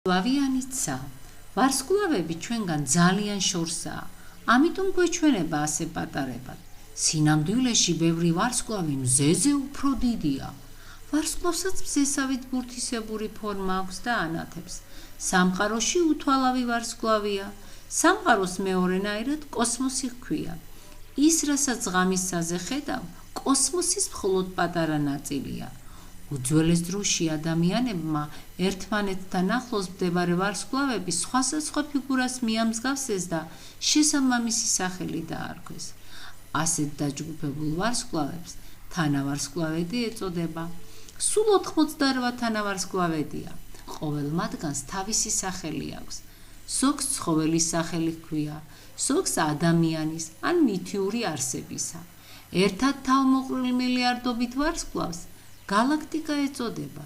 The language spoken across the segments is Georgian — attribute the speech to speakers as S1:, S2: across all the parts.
S1: ვარსკვლავიანი ცა. ვარსკვლავები ჩვენგან ძალიან შორსაა, ამიტომ გვეჩვენება ასე პატარებად. სინამდვილეში ბევრი ვარსკვლავი მზეზე უფრო დიდია. ვარსკვლავსაც მზესავით ბურთისებური ფორმა აქვს და ანათებს. სამყაროში უთვალავი ვარსკვლავია. სამყაროს მეორენაირად კოსმოსი ჰქვია. ის, რასაც ღამისაზე ხედავ, კოსმოსის მხოლოდ პატარა ნაწილია. უძველეს დროში ადამიანებმა ერთმანეთთან ახლოს მდებარე ვარსკვლავების სხვადასხვა ფიგურას მიამსგავსეს და შესაბამისი სახელი დაარქვეს. ასეთ დაჯგუფებულ ვარსკვლავებს თანავარსკვლავედი ეწოდება. სულ 88 თანავარსკვლავედია. ყოველ მათგანს თავისი სახელი აქვს. ზოგს ცხოველის სახელი ჰქვია, ზოგს ადამიანის ან მითიური არსებისა. ერთად თავმოყრილ მილიარდობით ვარსკვლავს გალაქტიკა ეწოდება.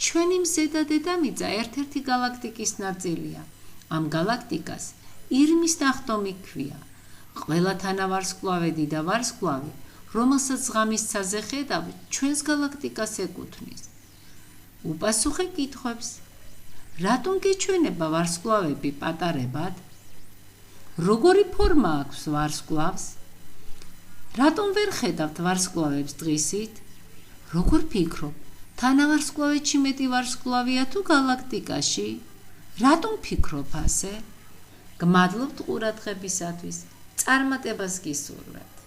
S1: ჩვენი მზე და დედამიწა ერთ-ერთი გალაქტიკის ნაწილია. ამ გალაქტიკას ირმის ნახტომი ჰქვია. ყველა თანავარსკვლავედი და ვარსკვლავი, რომელსაც ღამის ცაზე ხედავ, ჩვენს გალაქტიკას ეკუთვნის. უპასუხე კითხვებს. რატომ გეჩვენება ვარსკვლავები პატარებად? როგორი ფორმა აქვს ვარსკვლავს? რატომ ვერ ხედავთ ვარსკვლავებს დღისით? როგორ ფიქრობ, თანავარსკვლავედში მეტი ვარსკვლავია თუ გალაქტიკაში? რატომ ფიქრობ ასე? გმადლობთ ყურადღებისათვის. წარმატებას გისურვებ.